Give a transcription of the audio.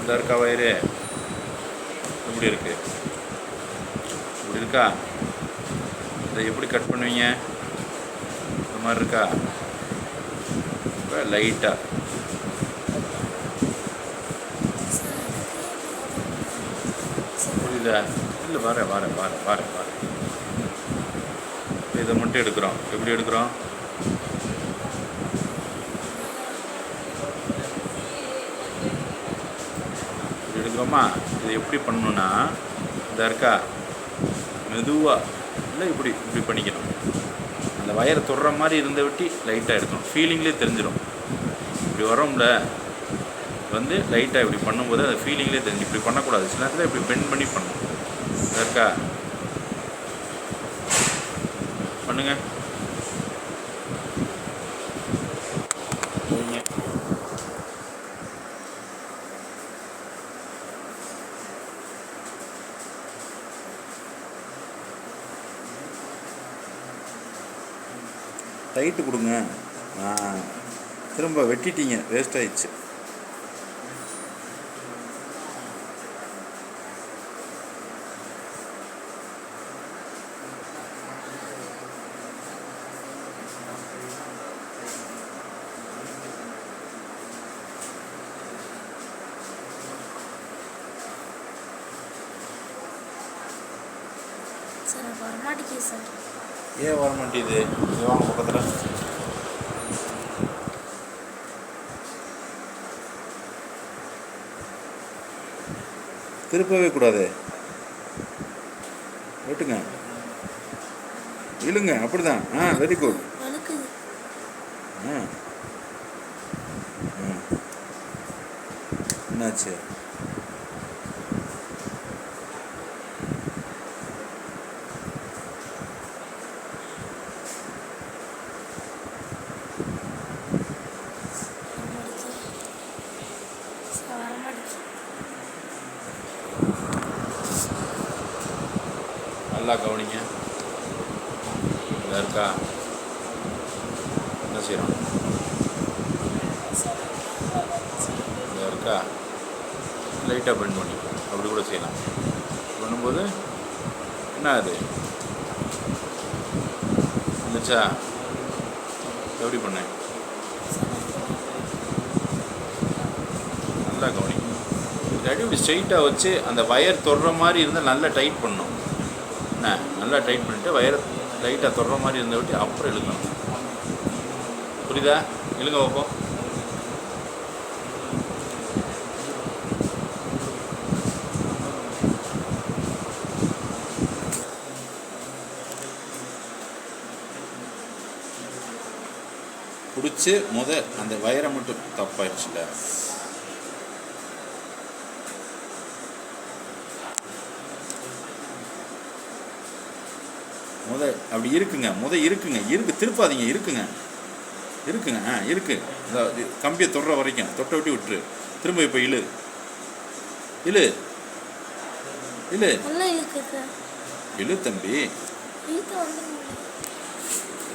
இந்த இருக்கா வயரு இப்படி இருக்கு, இப்படி இருக்கா? இதை எப்படி கட் பண்ணுவீங்க? இந்த மாதிரி இருக்கா? இப்போ லைட்டாக புரியுதா? இல்லை வரேன் வரேன் வரேன் வரேன் வரேன். இதை மட்டும் எடுக்கிறோம். எப்படி எடுக்கிறோம்? இப்படி எடுக்கிறோமா? இதை எப்படி பண்ணணுன்னா இந்த இருக்கா மெதுவாக இல்லை இப்படி இப்படி பண்ணிக்கணும். அந்த வயரை தொடுற மாதிரி இருந்த விட்டி லைட்டாக எடுக்கணும். ஃபீலிங்லேயே தெரிஞ்சிடும். இப்படி வரோம்ல வந்து லைட்டாக இப்படி பண்ணும்போது அந்த ஃபீலிங்லேயே தெரிஞ்சு. இப்படி பண்ணக்கூடாது. சில நேரத்தில் இப்படி பெண்ட் பண்ணி பண்ணணும். இருக்கா பண்ணுங்க. டைட்டு கொடுங்க. திரும்ப வெட்டிட்டீங்க, வேஸ்ட் ஆயிடுச்சு. சார் வரமாட்டேங்குது சார். ஏன் வரமாட்டேங்குது? வாங்க பக்கத்தில். திருப்பவே கூடாது. வெட்டுங்க, இழுங்க. அப்படிதான். Very good. என்னாச்சு? நல்லா கவனிங்க. இருக்கா? என்ன செய்யறோம்? இருக்கா? லைட்டாக பெண்ட் பண்ணி அப்படி கூட செய்யலாம். பண்ணும்போது என்ன ஆகுது? வந்துச்சா? எப்படி பண்ணேன்? நல்லா கவனிங்க. இல்லாட்டி இப்படி ஸ்ட்ரெயிட்டாக வச்சு அந்த வயர் தொடுற மாதிரி இருந்தால் நல்லா டைட் பண்ணணும். என்ன நல்லா டைட் பண்ணிவிட்டு வயரை லைட்டாக தொடுற மாதிரி இருந்த விட்டு அப்புறம் இழுக்கணும். புரியுதா? இழுங்க வைப்போம். பிடிச்சி அந்த வயரை மட்டும் தப்பாயிடுச்சுல. அப்படி இருக்குங்க. இருக்குங்க. திருப்பாதீங்க. இருக்குங்க. இருக்கு. கம்பியை தொடுற வரைக்கும் தொட்ட விட்டு விட்டுரு. திரும்ப இப்போ இழு தம்பி.